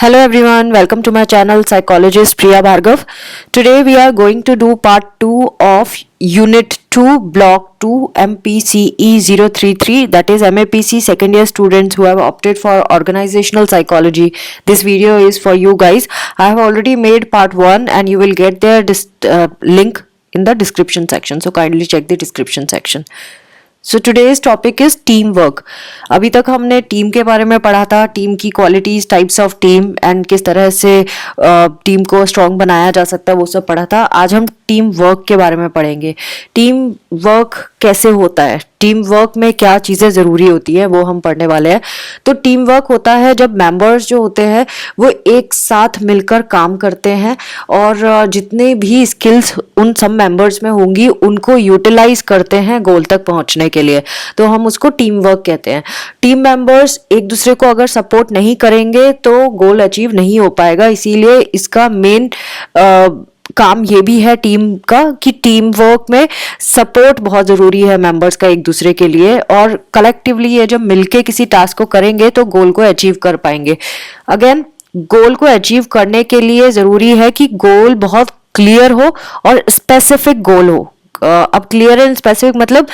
Hello everyone, welcome to my channel Psychologist Priya Bhargav. Today we are going to do part 2 of Unit 2 Block 2 MPCE 033, that is MAPC second year students who have opted for organizational psychology. This video is for you guys. I have already made part 1 and you will get their link in the description section, so kindly check the description section. So today's topic is team work. अभी तक हमने team के बारे में पढ़ा था, team की qualities, types of team and किस तरह से टीम को स्ट्रॉन्ग बनाया जा सकता है, वो सब पढ़ा था. आज हम टीम वर्क के बारे में पढ़ेंगे. टीम वर्क कैसे होता है, टीम वर्क में क्या चीज़ें ज़रूरी होती है, वो हम पढ़ने वाले हैं. तो टीम वर्क होता है जब मेंबर्स जो होते हैं वो एक साथ मिलकर काम करते हैं और जितने भी स्किल्स उन सब मेंबर्स में होंगी उनको यूटिलाइज करते हैं गोल तक पहुंचने के लिए. तो हम उसको टीम वर्क कहते हैं. टीम मेंबर्स एक दूसरे को अगर सपोर्ट नहीं करेंगे तो गोल अचीव नहीं हो पाएगा. इसीलिए इसका मेन काम ये भी है टीम का कि टीम वर्क में सपोर्ट बहुत ज़रूरी है मेंबर्स का एक दूसरे के लिए, और कलेक्टिवली ये जब मिलके किसी टास्क को करेंगे तो गोल को अचीव कर पाएंगे. अगेन गोल को अचीव करने के लिए ज़रूरी है कि गोल बहुत क्लियर हो और स्पेसिफिक गोल हो. अब क्लियर एंड स्पेसिफिक मतलब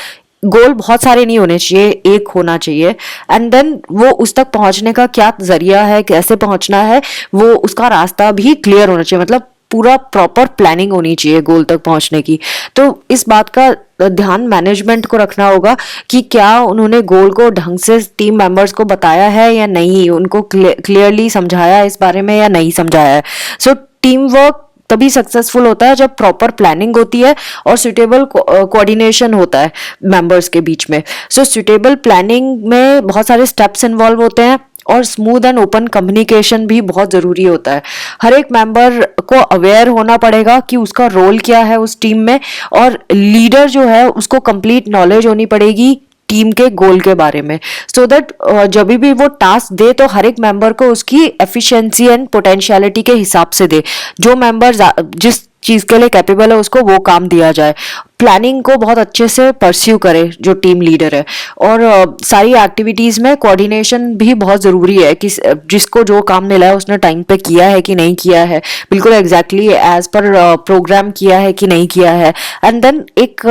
गोल बहुत सारे नहीं होने चाहिए, एक होना चाहिए. एंड देन वो उस तक पहुंचने का क्या जरिया है, कैसे पहुंचना है, वो उसका रास्ता भी क्लियर होना चाहिए. मतलब पूरा प्रॉपर प्लानिंग होनी चाहिए गोल तक पहुंचने की. तो इस बात का ध्यान मैनेजमेंट को रखना होगा कि क्या उन्होंने गोल को ढंग से टीम मेंबर्स को बताया है या नहीं, उनको क्लियरली समझाया इस बारे में या नहीं समझाया है. सो टीम वर्क तभी सक्सेसफुल होता है जब प्रॉपर प्लानिंग होती है और सुटेबल कोऑर्डिनेशन होता है मेंबर्स के बीच में. सो सुटेबल प्लानिंग में बहुत सारे स्टेप्स इन्वॉल्व होते हैं और स्मूथ एंड ओपन कम्युनिकेशन भी बहुत ज़रूरी होता है. हर एक मेंबर को अवेयर होना पड़ेगा कि उसका रोल क्या है उस टीम में, और लीडर जो है उसको कंप्लीट नॉलेज होनी पड़ेगी टीम के गोल के बारे में, सो दैट जब भी वो टास्क दे तो हर एक मेंबर को उसकी एफिशिएंसी एंड पोटेंशियलिटी के हिसाब से दे. जो मेंबर जिस चीज़ के लिए कैपेबल है उसको वो काम दिया जाए. प्लानिंग को बहुत अच्छे से परस्यू करे जो टीम लीडर है, और सारी एक्टिविटीज़ में कोऑर्डिनेशन भी बहुत ज़रूरी है कि जिसको जो काम मिला है उसने टाइम पे किया है कि नहीं किया है, बिल्कुल एग्जैक्टली एज पर प्रोग्राम किया है कि नहीं किया है. एंड देन एक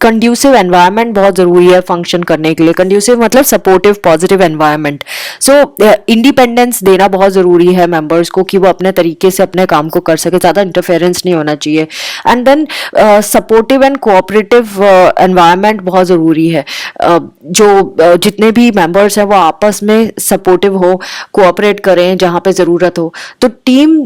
कंड्यूसिव एनवायरनमेंट बहुत ज़रूरी है फंक्शन करने के लिए. कंड्यूसिव मतलब सपोर्टिव पॉजिटिव एनवायरनमेंट. सो इंडिपेंडेंस देना बहुत ज़रूरी है मेंबर्स को कि वो अपने तरीके से अपने काम को कर सके, ज़्यादा इंटरफेरेंस नहीं होना चाहिए. And then supportive and cooperative environment बहुत ज़रूरी है. जो जितने भी मेंबर्स हैं वो आपस में सपोर्टिव हो, कोऑपरेट करें जहाँ पे ज़रूरत हो. तो टीम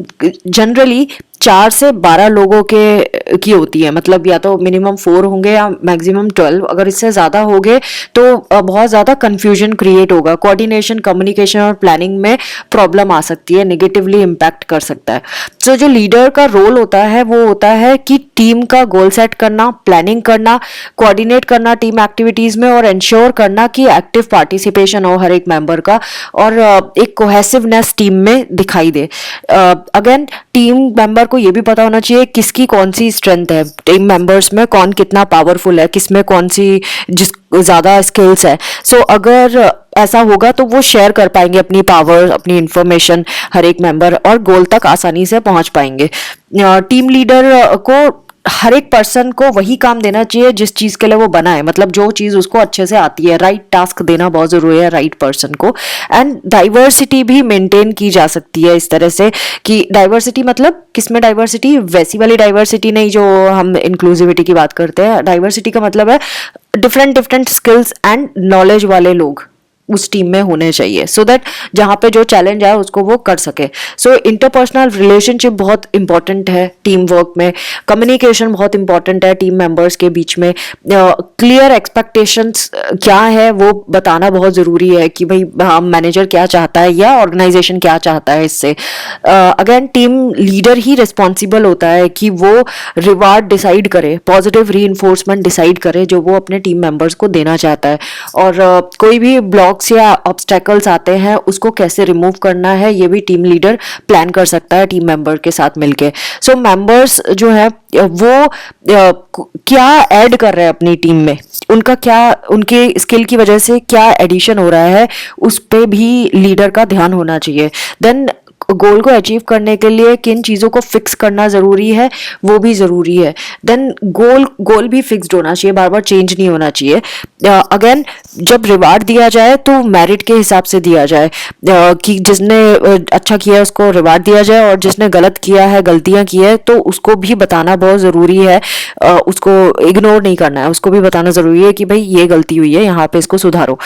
जनरली 4 से 12 लोगों की होती है, मतलब या तो मिनिमम 4 होंगे या मैक्सिमम 12. अगर इससे ज़्यादा हो गए तो बहुत ज़्यादा कंफ्यूजन क्रिएट होगा. कोऑर्डिनेशन, कम्युनिकेशन और प्लानिंग में प्रॉब्लम आ सकती है, नेगेटिवली इम्पैक्ट कर सकता है. सो जो लीडर का रोल होता है वो होता है कि टीम का गोल सेट करना, प्लानिंग करना, कोऑर्डिनेट करना टीम एक्टिविटीज़ में, और इंश्योर करना कि एक्टिव पार्टिसिपेशन हो हर एक मेंबर का और एक कोहेसिवनेस टीम में दिखाई दे. अगेन टीम मेंबर को ये भी पता होना चाहिए किसकी कौन सी स्ट्रेंथ है, टीम मेंबर्स में कौन कितना पावरफुल है, किसमें कौन सी जिस ज़्यादा स्किल्स है. सो अगर ऐसा होगा तो वो शेयर कर पाएंगे अपनी पावर, अपनी इंफॉर्मेशन हर एक मेंबर, और गोल तक आसानी से पहुंच पाएंगे. टीम लीडर को हर एक पर्सन को वही काम देना चाहिए जिस चीज़ के लिए वो बना है, मतलब जो चीज़ उसको अच्छे से आती है. राइट टास्क देना बहुत ज़रूरी है राइट पर्सन को. एंड डाइवर्सिटी भी मेंटेन की जा सकती है इस तरह से कि डाइवर्सिटी मतलब किसमें डाइवर्सिटी, वैसी वाली डाइवर्सिटी नहीं जो हम इंक्लूसिविटी की बात करते हैं. डाइवर्सिटी का मतलब है डिफरेंट स्किल्स एंड नॉलेज वाले लोग उस टीम में होने चाहिए, सो दैट जहाँ पे जो चैलेंज आए उसको वो कर सके. सो इंटरपर्सनल रिलेशनशिप बहुत इंपॉर्टेंट है टीम वर्क में. कम्युनिकेशन बहुत इंपॉर्टेंट है टीम मेंबर्स के बीच में. क्लियर एक्सपेक्टेशंस क्या है वो बताना बहुत ज़रूरी है कि भाई मैनेजर क्या चाहता है या ऑर्गेनाइजेशन क्या चाहता है इससे. अगेन टीम लीडर ही रिस्पॉन्सिबल होता है कि वो रिवार्ड डिसाइड करे, पॉजिटिव री-इन्फोर्समेंट डिसाइड करे जो वो अपने टीम मेंबर्स को देना चाहता है, और कोई भी ब्लॉक या ऑब्स्टेकल्स आते हैं उसको कैसे रिमूव करना है ये भी टीम लीडर प्लान कर सकता है टीम मेंबर के साथ मिलके. सो मेंबर्स जो है वो क्या ऐड कर रहे हैं अपनी टीम में, उनका क्या, उनके स्किल की वजह से क्या एडिशन हो रहा है, उस पे भी लीडर का ध्यान होना चाहिए. देन गोल को अचीव करने के लिए किन चीज़ों को फिक्स करना ज़रूरी है वो भी ज़रूरी है। देन गोल भी फिक्स्ड होना चाहिए, बार बार चेंज नहीं होना चाहिए। अगेन जब रिवार्ड दिया जाए तो मेरिट के हिसाब से दिया जाए, कि जिसने अच्छा किया है उसको रिवार्ड दिया जाए, और जिसने गलत किया है, गलतियां की है, तो उसको भी बताना बहुत ज़रूरी है। उसको इग्नोर नहीं करना है, उसको भी बताना ज़रूरी है कि भाई ये गलती हुई है, यहाँ पे इसको सुधारो।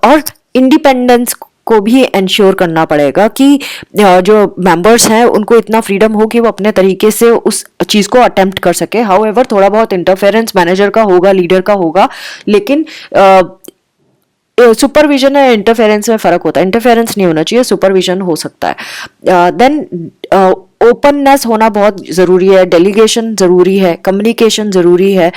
और इंडिपेंडेंस को भी इंश्योर करना पड़ेगा कि जो मेंबर्स हैं उनको इतना फ्रीडम हो कि वो अपने तरीके से उस चीज़ को अटेम्प्ट कर सके। हाउएवर थोड़ा बहुत इंटरफेरेंस मैनेजर का होगा, लीडर का होगा, लेकिन सुपरविजन और इंटरफेरेंस में फ़र्क होता है। इंटरफेरेंस नहीं होना चाहिए, सुपरविजन हो सकता है। देन ओपननेस होना बहुत ज़रूरी है, डेलीगेशन ज़रूरी है, कम्युनिकेशन ज़रूरी है।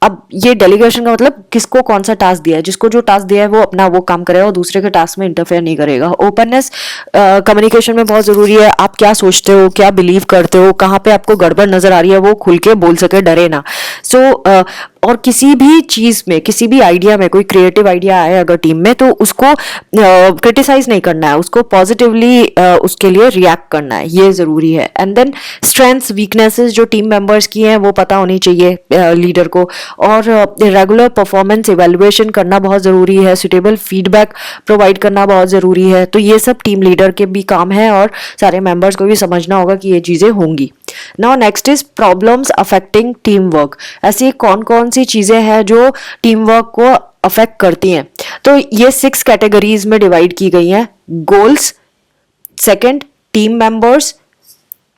अब ये डेलीगेशन का मतलब किसको कौन सा टास्क दिया है, जिसको जो टास्क दिया है वो अपना वो काम करेगा और दूसरे के टास्क में इंटरफेयर नहीं करेगा। ओपननेस कम्युनिकेशन में बहुत ज़रूरी है। आप क्या सोचते हो, क्या बिलीव करते हो, कहाँ पे आपको गड़बड़ नज़र आ रही है, वो खुल के बोल सके, डरे ना। और किसी भी चीज़ में, किसी भी आइडिया में, कोई क्रिएटिव आइडिया आए अगर टीम में, तो उसको क्रिटिसाइज नहीं करना है, उसको पॉजिटिवली उसके लिए रिएक्ट करना है, ये ज़रूरी है। एंड देन स्ट्रेंथ्स वीकनेसेस जो टीम मेंबर्स की हैं वो पता होनी चाहिए लीडर को। और रेगुलर परफॉर्मेंस इवेल्युएशन करना बहुत ज़रूरी है, सुटेबल फीडबैक प्रोवाइड करना बहुत ज़रूरी है। तो ये सब टीम लीडर के भी काम है और सारे मेंबर्स को भी समझना होगा कि ये चीज़ें होंगी। Now next is problems affecting team work. ऐसी कौन कौन सी चीज़ें हैं जो टीम वर्क को अफेक्ट करती हैं? तो ये 6 कैटेगरीज में डिवाइड की गई हैं। Goals, second team members,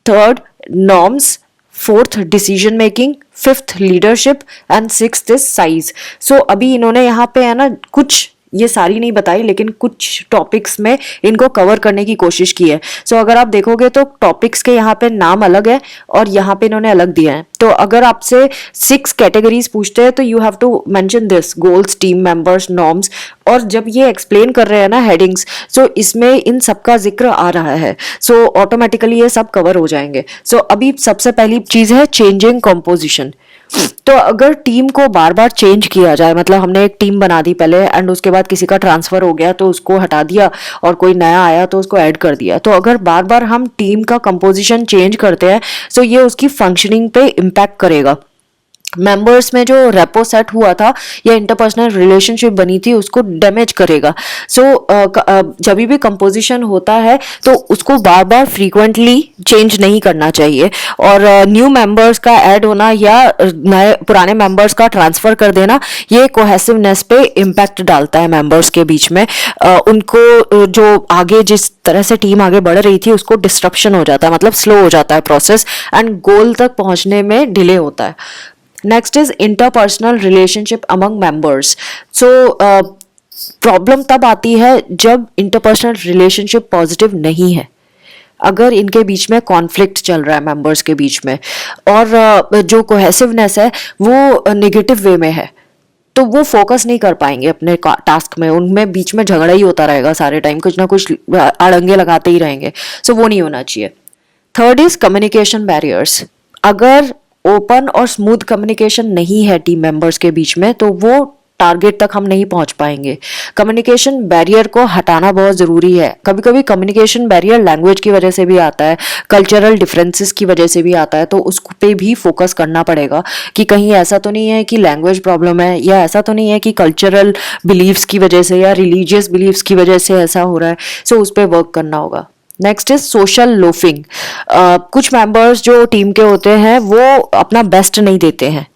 third norms, fourth decision making, fifth leadership and sixth is size. So अभी इन्होंने यहाँ पे है ना कुछ, ये सारी नहीं बताई, लेकिन कुछ टॉपिक्स में इनको कवर करने की कोशिश की है। सो अगर आप देखोगे तो टॉपिक्स के यहाँ पे नाम अलग है और यहाँ पे इन्होंने अलग दिया है। तो अगर आपसे 6 कैटेगरीज पूछते हैं तो you have to mention this: goals, team members, norms. और जब ये एक्सप्लेन कर रहे हैं ना हेडिंग्स, सो इसमें इन सब का जिक्र आ रहा है, सो ऑटोमेटिकली ये सब कवर हो जाएंगे। सो अभी सबसे पहली चीज है चेंजिंग कॉम्पोजिशन। तो अगर टीम को बार बार चेंज किया जाए, मतलब हमने एक टीम बना दी पहले एंड उसके बाद किसी का ट्रांसफर हो गया तो उसको हटा दिया और कोई नया आया तो उसको ऐड कर दिया, तो अगर बार बार हम टीम का कंपोजिशन चेंज करते हैं तो ये उसकी फंक्शनिंग पे इम्पैक्ट करेगा। मेंबर्स में जो रेपो सेट हुआ था या इंटरपर्सनल रिलेशनशिप बनी थी उसको डैमेज करेगा। जब भी कंपोजिशन होता है तो उसको बार बार फ्रीक्वेंटली चेंज नहीं करना चाहिए। और न्यू मेंबर्स का ऐड होना या नए पुराने मेंबर्स का ट्रांसफर कर देना, ये कोहेसिवनेस पे इम्पैक्ट डालता है मेंबर्स के बीच में। उनको जो आगे जिस तरह से टीम आगे बढ़ रही थी उसको डिस्ट्रप्शन हो जाता है, मतलब स्लो हो जाता है प्रोसेस एंड गोल तक पहुंचने में डिले होता है। Next is interpersonal relationship among members. Problem तब आती है जब इंटरपर्सनल रिलेशनशिप पॉजिटिव नहीं है, अगर इनके बीच में कॉन्फ्लिक्ट चल रहा है मेंबर्स के बीच में, और जो कोहेसिवनेस है वो नेगेटिव वे में है, तो वो फोकस नहीं कर पाएंगे अपने टास्क में, उनमें बीच में झगड़ा ही होता रहेगा सारे टाइम, कुछ ना कुछ अड़ंगे लगाते ही रहेंगे। सो वो नहीं होना चाहिए। Third is communication barriers. अगर ओपन और स्मूथ कम्युनिकेशन नहीं है टीम मेंबर्स के बीच में तो वो टारगेट तक हम नहीं पहुंच पाएंगे। कम्युनिकेशन बैरियर को हटाना बहुत ज़रूरी है। कभी कभी कम्युनिकेशन बैरियर लैंग्वेज की वजह से भी आता है, कल्चरल डिफरेंसेस की वजह से भी आता है, तो उस पे भी फोकस करना पड़ेगा कि कहीं ऐसा तो नहीं है कि लैंग्वेज प्रॉब्लम है, या ऐसा तो नहीं है कि कल्चरल बिलीव्स की वजह से या रिलीजियस बिलीव्स की वजह से ऐसा हो रहा है। सो उस पर वर्क करना होगा। Next is social loafing. कुछ मेंबर्स जो टीम के होते हैं वो अपना बेस्ट नहीं देते हैं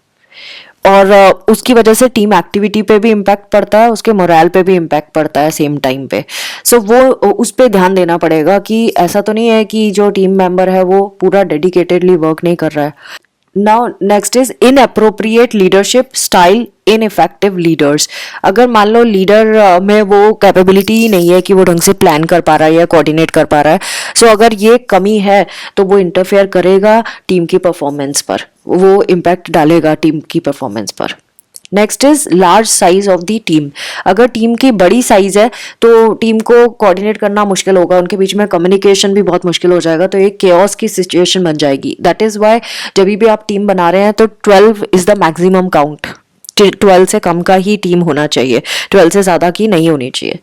और उसकी वजह से टीम एक्टिविटी पे भी इम्पैक्ट पड़ता है, उसके मोरल पे भी इम्पैक्ट पड़ता है सेम टाइम पे। सो वो उस पे ध्यान देना पड़ेगा कि ऐसा तो नहीं है कि जो टीम मेंबर है वो पूरा डेडिकेटेडली वर्क नहीं कर रहा है। Now next is inappropriate leadership style, ineffective leaders. अगर मान लो लीडर में वो कैपेबिलिटी ही नहीं है कि वो ढंग से प्लान कर पा रहा है या कोऑर्डिनेट कर पा रहा है, सो अगर ये कमी है तो वो इंटरफेयर करेगा टीम की परफॉर्मेंस पर, वो इम्पैक्ट डालेगा टीम की परफॉर्मेंस पर। Next is large size of the team. अगर टीम की बड़ी साइज है तो टीम को कोऑर्डिनेट करना मुश्किल होगा, उनके बीच में कम्युनिकेशन भी बहुत मुश्किल हो जाएगा, तो एक केओस की सिचुएशन बन जाएगी। दैट इज वाई जब भी आप टीम बना रहे हैं तो 12 इज द मैक्सिमम काउंट। 12 से कम का ही टीम होना चाहिए, 12 से ज़्यादा की नहीं होनी चाहिए।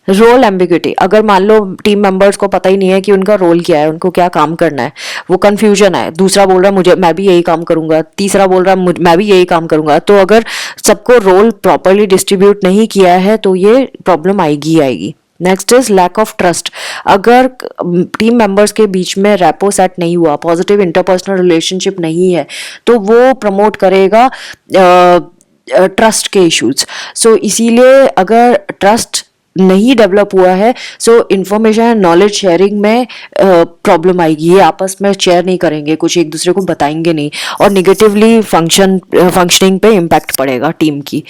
रोल एम्बिग्यूटी, अगर मान लो टीम मेंबर्स को पता ही नहीं है कि उनका रोल क्या है, उनको क्या काम करना है, वो कंफ्यूजन है, दूसरा बोल रहा है मुझे मैं भी यही काम करूंगा, तीसरा बोल रहा है मैं भी यही काम करूंगा, तो अगर सबको रोल प्रॉपरली डिस्ट्रीब्यूट नहीं किया है तो ये प्रॉब्लम आएगी आएगी। Next is lack of trust, अगर टीम मेंबर्स के बीच में रैपो सेट नहीं हुआ, पॉजिटिव इंटरपर्सनल रिलेशनशिप नहीं है, तो वो प्रमोट करेगा ट्रस्ट के इश्यूज। सो इसीलिए अगर ट्रस्ट नहीं डेवलप हुआ है सो इंफॉर्मेशन एंड नॉलेज शेयरिंग में प्रॉब्लम आएगी, ये आपस में शेयर नहीं करेंगे, कुछ एक दूसरे को बताएंगे नहीं, और निगेटिवली फंक्शनिंग पे इम्पैक्ट पड़ेगा टीम की।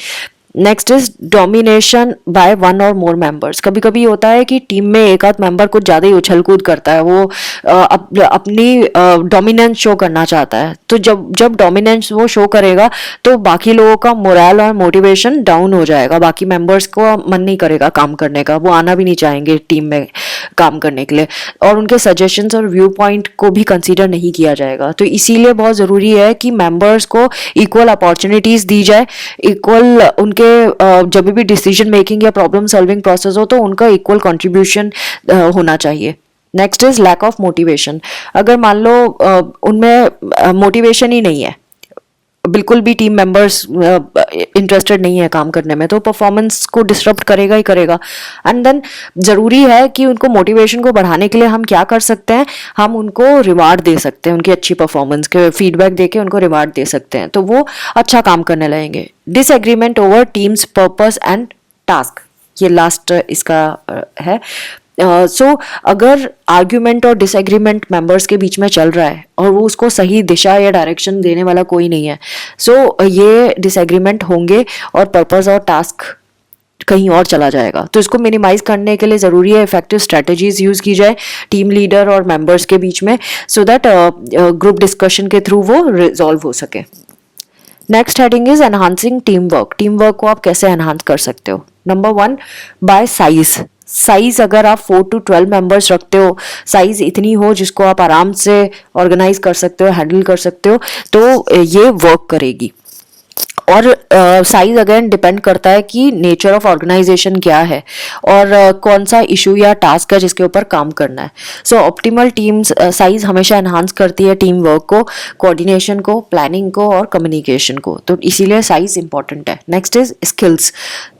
Next is domination by one और मोर मेंबर्स, कभी कभी होता है कि टीम में एक आध मेंबर कुछ ज़्यादा ही उछल कूद करता है, वो अपनी डोमिनेंस शो करना चाहता है, तो जब जब डोमिनेंस वो शो करेगा तो बाकी लोगों का मोरल और मोटिवेशन डाउन हो जाएगा, बाकी मेंबर्स को मन नहीं करेगा काम करने का, वो आना भी नहीं चाहेंगे टीम में काम करने के लिए, और उनके सजेशंस और व्यू पॉइंट को भी कंसीडर नहीं किया जाएगा। तो इसीलिए बहुत ज़रूरी है कि मेंबर्स को इक्वल अपॉर्चुनिटीज़ दी जाए, इक्वल उनके जब भी डिसीजन मेकिंग या प्रॉब्लम सॉल्विंग प्रोसेस हो तो उनका इक्वल कंट्रीब्यूशन होना चाहिए। Next is lack of motivation, अगर मान लो उनमें मोटिवेशन ही नहीं है, बिल्कुल भी टीम मेंबर्स इंटरेस्टेड नहीं है काम करने में, तो परफॉर्मेंस को डिसरप्ट करेगा ही करेगा। एंड देन ज़रूरी है कि उनको मोटिवेशन को बढ़ाने के लिए हम क्या कर सकते हैं, हम उनको रिवार्ड दे सकते हैं, उनकी अच्छी परफॉर्मेंस के फीडबैक दे के उनको रिवार्ड दे सकते हैं, तो वो अच्छा काम करने लगेंगे। Disagreement over teams purpose and task, ये लास्ट इसका है। सो अगर आर्ग्यूमेंट और डिसएग्रीमेंट मेंबर्स के बीच में चल रहा है और वो उसको सही दिशा या डायरेक्शन देने वाला कोई नहीं है, सो ये डिसएग्रीमेंट होंगे और पर्पस और टास्क कहीं और चला जाएगा। तो इसको मिनिमाइज करने के लिए ज़रूरी है इफेक्टिव स्ट्रेटजीज यूज़ की जाए टीम लीडर और मेंबर्स के बीच में, सो दैट ग्रुप डिस्कशन के थ्रू वो रिजॉल्व हो सके। Next heading is enhancing team work, team work को आप कैसे एनहांस कर सकते हो। नंबर 1, बाय साइज अगर आप 4 to 12 मेंबर्स रखते हो, साइज इतनी हो जिसको आप आराम से ऑर्गेनाइज कर सकते हो, हैंडल कर सकते हो, तो ये वर्क करेगी। और साइज अगेन डिपेंड करता है कि नेचर ऑफ ऑर्गेनाइजेशन क्या है और कौन सा इशू या टास्क है जिसके ऊपर काम करना है। सो ऑप्टिमल टीम्स साइज हमेशा एनहांस करती है टीम वर्क को, कोऑर्डिनेशन को, प्लानिंग को और कम्युनिकेशन को, तो इसीलिए साइज इंपॉर्टेंट है। Next is skills,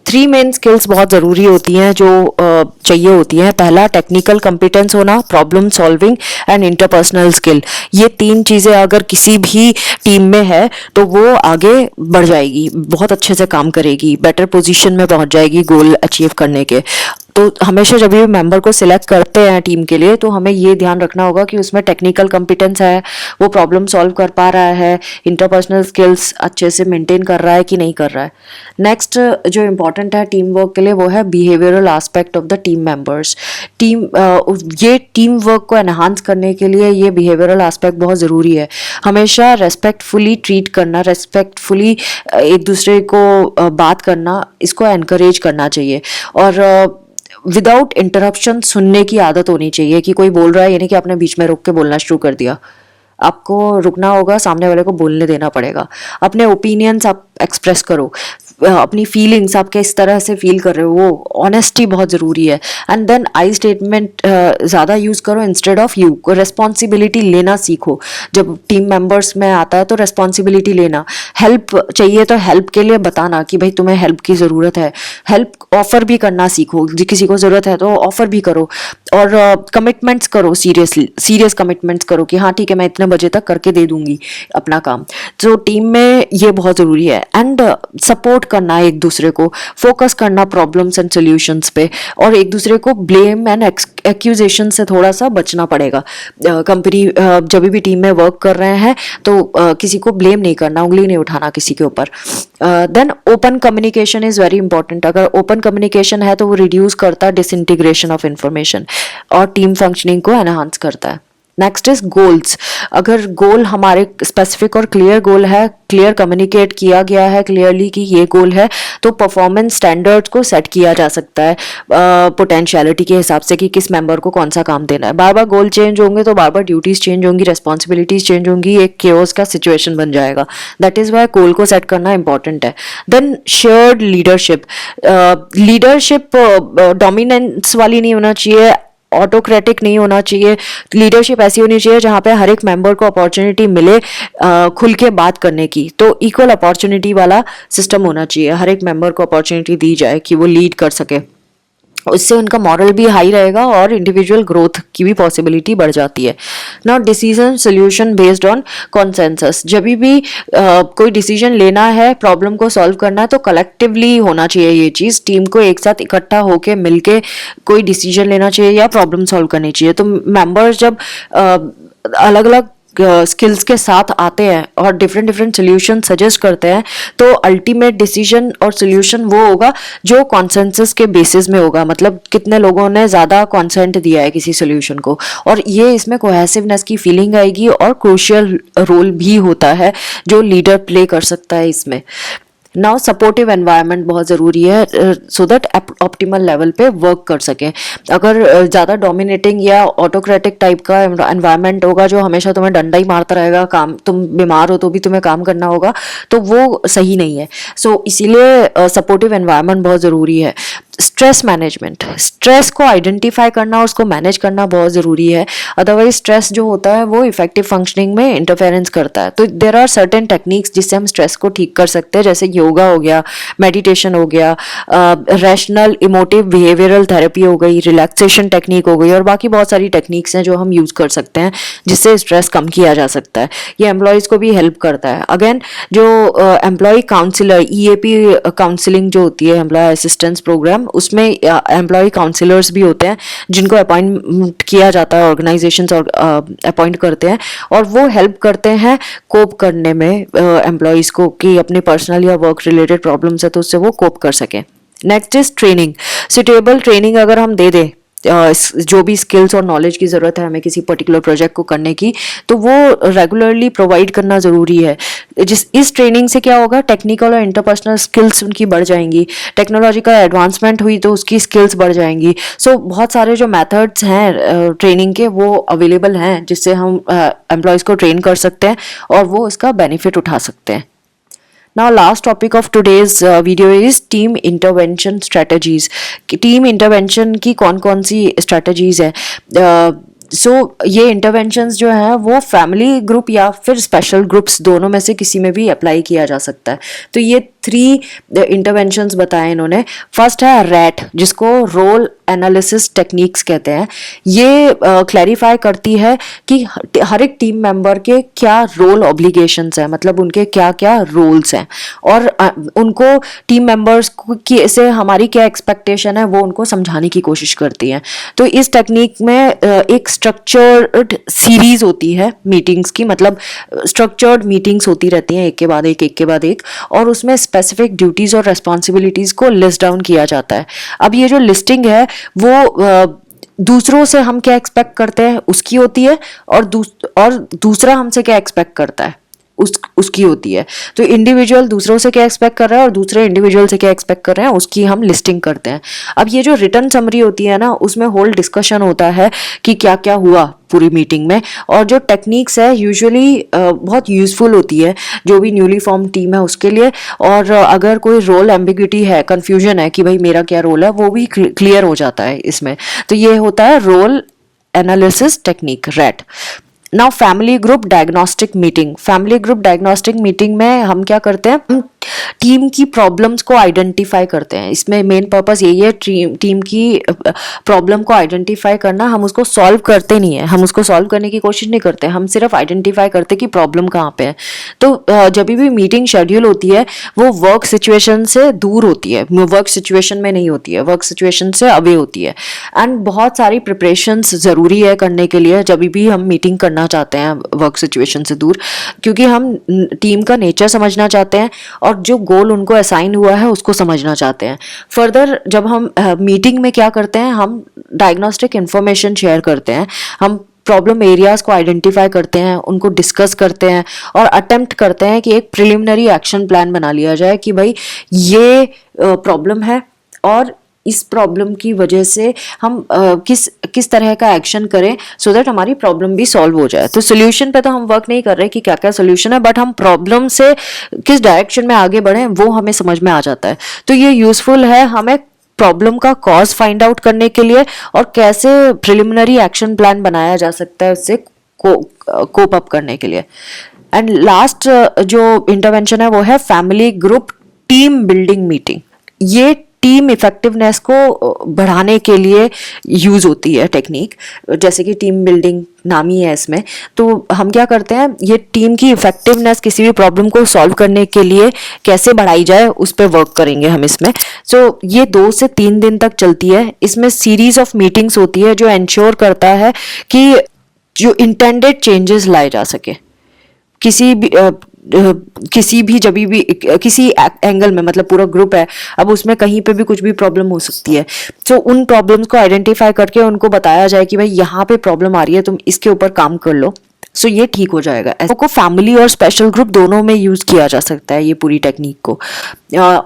3 main skills बहुत ज़रूरी होती हैं जो चाहिए होती हैं। पहला, टेक्निकल कॉम्पिटेंस होना, problem solving and interpersonal skill. ये 3 चीज़ें अगर किसी भी टीम में है तो वो आगे बढ़ जाएगी, बहुत अच्छे से काम करेगी, बेटर पोजीशन में पहुंच जाएगी गोल अचीव करने के। तो हमेशा जब भी मेंबर को सिलेक्ट करते हैं टीम के लिए तो हमें ये ध्यान रखना होगा कि उसमें टेक्निकल कॉम्पिटेंस है, वो प्रॉब्लम सॉल्व कर पा रहा है, इंटरपर्सनल स्किल्स अच्छे से मेंटेन कर रहा है कि नहीं कर रहा है। नेक्स्ट जो इम्पोर्टेंट है टीम वर्क के लिए वो है behavioural aspect of the team members. ये टीम वर्क को एनहांस करने के लिए ये बिहेवियरल एस्पेक्ट बहुत ज़रूरी है। हमेशा रेस्पेक्टफुली ट्रीट करना, रेस्पेक्टफुली एक दूसरे को बात करना, इसको एनकरेज करना चाहिए। और विदाउट इंटरप्शन सुनने की आदत होनी चाहिए कि कोई बोल रहा है यानी कि आपने बीच में रुक के बोलना शुरू कर दिया, आपको रुकना होगा, सामने वाले को बोलने देना पड़ेगा। अपने ओपिनियंस आप एक्सप्रेस करो, अपनी फीलिंग्स आप किस तरह से फील कर रहे हो, वो ऑनेस्टी बहुत ज़रूरी है। एंड देन आई स्टेटमेंट ज़्यादा यूज़ करो इंस्टेड ऑफ यू। रिस्पॉन्सिबिलिटी लेना सीखो, जब टीम मेंबर्स में आता है तो रिस्पॉन्सिबिलिटी लेना। हेल्प चाहिए तो हेल्प के लिए बताना कि भाई तुम्हें हेल्प की ज़रूरत है, हेल्प ऑफर भी करना सीखो, किसी को ज़रूरत है तो ऑफर भी करो। और कमिटमेंट्स करो, सीरियस कमिटमेंट्स करो कि हाँ ठीक है मैं इतने बजे तक करके दे दूंगी अपना काम। तो टीम में ये बहुत ज़रूरी है। एंड सपोर्ट करना एक दूसरे को, फोकस करना प्रॉब्लम्स एंड सॉल्यूशंस पे, और एक दूसरे को ब्लेम एंड एक्यूजेशन से थोड़ा सा बचना पड़ेगा। कंपनी जब भी टीम में वर्क कर रहे हैं तो किसी को ब्लेम नहीं करना, उंगली नहीं उठाना किसी के ऊपर। Then open communication is very important. अगर ओपन कम्युनिकेशन है तो वो रिड्यूस करता है डिसइंटीग्रेशन ऑफ इंफॉर्मेशन और टीम फंक्शनिंग को एनहांस करता है। Next is goals. अगर गोल हमारे स्पेसिफिक और क्लियर गोल है, क्लियर कम्युनिकेट किया गया है क्लियरली कि ये गोल है, तो परफॉर्मेंस स्टैंडर्ड्स को सेट किया जा सकता है पोटेंशियलिटी के हिसाब से कि किस मेंबर को कौन सा काम देना है। बार बार गोल चेंज होंगे तो बार बार ड्यूटीज चेंज होंगी, रेस्पॉन्सिबिलिटीज चेंज होंगी, एक केओस का सिचुएशन बन जाएगा। दैट इज वाई गोल को सेट करना इंपॉर्टेंट है। Then shared leadership. Leadership dominance वाली नहीं होना चाहिए, ऑटोक्रेटिक नहीं होना चाहिए। लीडरशिप ऐसी होनी चाहिए जहाँ पे हर एक मेंबर को अपॉर्चुनिटी मिले खुल के बात करने की। तो इक्वल अपॉर्चुनिटी वाला सिस्टम होना चाहिए, हर एक मेंबर को अपॉर्चुनिटी दी जाए कि वो लीड कर सके। उससे उनका मॉरल भी हाई रहेगा और इंडिविजुअल ग्रोथ की भी पॉसिबिलिटी बढ़ जाती है। Now decision solution based on consensus. जब भी कोई डिसीजन लेना है, प्रॉब्लम को सॉल्व करना है, तो कलेक्टिवली होना चाहिए ये चीज़। टीम को एक साथ इकट्ठा होके मिलके कोई डिसीजन लेना चाहिए या प्रॉब्लम सॉल्व करनी चाहिए। तो मेंबर्स जब अलग अलग स्किल्स के साथ आते हैं और डिफरेंट डिफरेंट सोल्यूशन सजेस्ट करते हैं, तो अल्टीमेट डिसीजन और सोल्यूशन वो होगा जो कॉन्सेंसस के बेसिस में होगा। मतलब कितने लोगों ने ज़्यादा कॉन्सेंट दिया है किसी सोल्यूशन को, और ये इसमें कोहेसिवनेस की फीलिंग आएगी। और क्रूशियल रोल भी होता है जो लीडर प्ले कर सकता है इसमें। नाउ सपोर्टिव एनवायरनमेंट बहुत ज़रूरी है सो दैट ऑप्टिमल लेवल पे वर्क कर सकें। अगर ज़्यादा डोमिनेटिंग या ऑटोक्रेटिक टाइप का एनवायरनमेंट होगा जो हमेशा तुम्हें डंडा ही मारता रहेगा, काम तुम बीमार हो तो भी तुम्हें काम करना होगा, तो वो सही नहीं है। सो इसीलिए सपोर्टिव एनवायरनमेंट बहुत ज़रूरी है। स्ट्रेस मैनेजमेंट, स्ट्रेस को आइडेंटिफाई करना और उसको मैनेज करना बहुत ज़रूरी है। अदरवाइज स्ट्रेस जो होता है वो इफेक्टिव फंक्शनिंग में इंटरफेरेंस करता है। तो देर आर सर्टेन टेक्निक्स जिससे हम स्ट्रेस को ठीक कर सकते हैं, जैसे योगा हो गया, मेडिटेशन हो गया, रैशनल इमोटिव बिहेवियरल थेरेपी हो गई, रिलैक्सेशन टेक्निक हो गई, और बाकी बहुत सारी टेक्निक्स हैं जो हम यूज़ कर सकते हैं जिससे स्ट्रेस कम किया जा सकता है। ये एम्प्लॉयज़ को भी हेल्प करता है। अगेन जो एम्प्लॉय काउंसिलर, EAP काउंसिलिंग जो होती है, एम्प्लॉय असिस्टेंस प्रोग्राम, उसमें एम्प्लॉय काउंसिलर्स भी होते हैं जिनको अपॉइंट किया जाता है, ऑर्गेनाइजेशंस और अपॉइंट करते हैं, और वो हेल्प करते हैं कोप करने में एम्प्लॉयज़ को कि अपने पर्सनल या वर्क रिलेटेड प्रॉब्लम्स है तो उससे वो कोप कर सकें। Next is training. Suitable training अगर हम दे दें, जो भी स्किल्स और नॉलेज की ज़रूरत है हमें किसी पर्टिकुलर प्रोजेक्ट को करने की, तो वो रेगुलरली प्रोवाइड करना ज़रूरी है। इस ट्रेनिंग से क्या होगा, टेक्निकल और इंटरपर्सनल स्किल्स उनकी बढ़ जाएंगी। टेक्नोलॉजी का एडवांसमेंट हुई तो उसकी स्किल्स बढ़ जाएंगी। सो बहुत सारे जो मेथड्स हैं ट्रेनिंग के वो अवेलेबल हैं जिससे हम एम्प्लॉयज़ को ट्रेन कर सकते हैं और वो इसका बेनिफिट उठा सकते हैं। Now last topic of today's video is team intervention strategies. Team intervention की कौन कौन सी स्ट्रेटजीज है। ये इंटरवेंशंस जो है वो फैमिली ग्रुप या फिर स्पेशल ग्रुप्स दोनों में से किसी में भी अप्लाई किया जा सकता है। तो ये 3 इंटरवेंशंस बताए इन्होंने। फर्स्ट है रैट, जिसको रोल एनालिसिस टेक्निक्स कहते हैं। ये क्लैरिफाई करती है कि हर एक टीम मेंबर के क्या रोल ऑब्लिगेशंस हैं, मतलब उनके क्या क्या रोल्स हैं, और उनको टीम मेंबर्स की से हमारी क्या एक्सपेक्टेशन है वो उनको समझाने की कोशिश करती हैं। तो इस टेक्निक में एक स्ट्रक्चर्ड सीरीज होती है मीटिंग्स की, मतलब स्ट्रक्चर्ड मीटिंग्स होती रहती हैं एक के बाद एक, और उसमें स्पेसिफिक ड्यूटीज और रेस्पॉन्सिबिलिटीज को लिस्ट डाउन किया जाता है। अब ये जो लिस्टिंग है वो दूसरों से हम क्या एक्सपेक्ट करते हैं उसकी होती है, और दूसरा हमसे क्या एक्सपेक्ट करता है उसकी होती है। तो इंडिविजुअल दूसरों से क्या एक्सपेक्ट कर रहा है और दूसरे इंडिविजुअल से क्या एक्सपेक्ट कर रहे हैं उसकी हम लिस्टिंग करते हैं। अब ये जो रिटर्न समरी होती है ना, उसमें होल डिस्कशन होता है कि क्या क्या हुआ पूरी मीटिंग में, और जो टेक्निक्स है यूजुअली बहुत यूजफुल होती है जो भी न्यूली फॉर्म टीम है उसके लिए। और अगर कोई रोल एम्बिग्यूटी है, कंफ्यूजन है कि भाई मेरा क्या रोल है, वो भी क्लियर हो जाता है इसमें। तो ये होता है role analysis technique, RAT. Now family group diagnostic meeting. Family group diagnostic meeting में हम क्या करते हैं, हम टीम की प्रॉब्लम्स को आइडेंटिफाई करते हैं। इसमें मेन पर्पस यही है, टीम की प्रॉब्लम को आइडेंटिफाई करना। हम उसको सॉल्व करते नहीं है, हम उसको सॉल्व करने की कोशिश नहीं करते, हम सिर्फ आइडेंटिफाई करते कि प्रॉब्लम कहाँ पे है। तो जब भी मीटिंग शेड्यूल होती है वो वर्क सिचुएशन से दूर होती है, वर्क सिचुएशन में नहीं होती है, वर्क सिचुएशन से अवे होती है। एंड बहुत सारी प्रिपरेशंस ज़रूरी है करने के लिए जब भी हम मीटिंग करना चाहते हैं वर्क सिचुएशन से दूर, क्योंकि हम टीम का नेचर समझना चाहते हैं और जो गोल उनको असाइन हुआ है उसको समझना चाहते हैं। फर्दर जब हम मीटिंग में क्या करते हैं, हम डायग्नोस्टिक इंफॉर्मेशन शेयर करते हैं, हम प्रॉब्लम एरियाज को आइडेंटिफाई करते हैं, उनको डिस्कस करते हैं और अटेम्प्ट करते हैं कि एक प्रिलिमिनरी एक्शन प्लान बना लिया जाए कि भाई ये प्रॉब्लम है और इस प्रॉब्लम की वजह से हम किस तरह का एक्शन करें सो दैट हमारी प्रॉब्लम भी सॉल्व हो जाए। तो सोल्यूशन पे तो हम वर्क नहीं कर रहे कि क्या क्या सोल्यूशन है, बट हम प्रॉब्लम से किस डायरेक्शन में आगे बढ़ें वो हमें समझ में आ जाता है। तो ये यूजफुल है हमें प्रॉब्लम का कॉज फाइंड आउट करने के लिए और कैसे प्रिलिमिनरी एक्शन प्लान बनाया जा सकता है उससे कोप अप करने के लिए। एंड लास्ट जो इंटरवेंशन है वो है family group team building meeting. ये टीम इफेक्टिवनेस को बढ़ाने के लिए यूज होती है टेक्निक, जैसे कि टीम बिल्डिंग नाम ही है इसमें। तो हम क्या करते हैं, ये टीम की इफेक्टिवनेस किसी भी प्रॉब्लम को सॉल्व करने के लिए कैसे बढ़ाई जाए उस पर वर्क करेंगे हम इसमें। सो ये 2 से 3 दिन तक चलती है। इसमें सीरीज ऑफ मीटिंग्स होती है जो इंश्योर करता है कि जो इंटेंडेड चेंजेस लाए जा सके किसी भी जब भी किसी एंगल में, मतलब पूरा ग्रुप है, अब उसमें कहीं पे भी कुछ भी प्रॉब्लम हो सकती है। तो उन प्रॉब्लम्स को आइडेंटिफाई करके उनको बताया जाए कि भाई यहाँ पे प्रॉब्लम आ रही है, तुम इसके ऊपर काम कर लो, सो ये ठीक हो जाएगा। ऐसे को फैमिली और स्पेशल ग्रुप दोनों में यूज किया जा सकता है ये पूरी टेक्निक को।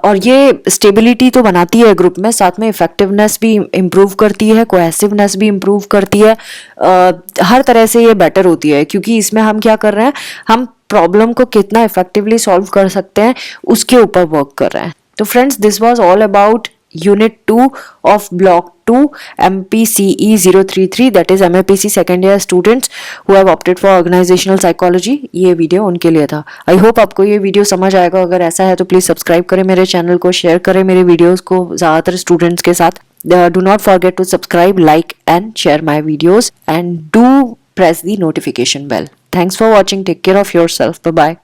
और ये स्टेबिलिटी तो बनाती है ग्रुप में, साथ में इफेक्टिवनेस भी इम्प्रूव करती है, कोहेसिवनेस भी इम्प्रूव करती है। हर तरह से ये बेटर होती है क्योंकि इसमें हम क्या कर रहे हैं, हम प्रॉब्लम को कितना इफेक्टिवली सॉल्व कर सकते हैं उसके ऊपर वर्क कर रहे हैं। तो friends, this was all about Unit 2 of Block 2 MPCE 033, that is MAPC second year students who have opted for organizational psychology। ये वीडियो उनके लिए था। आई होप आपको ये वीडियो समझ आएगा। अगर ऐसा है तो प्लीज़ सब्सक्राइब करें मेरे चैनल को, शेयर करें मेरे वीडियोस को ज़्यादातर स्टूडेंट्स के साथ। Do not forget to subscribe, like and share my videos and do press the notification bell. Thanks for watching. Take care of yourself. Bye bye.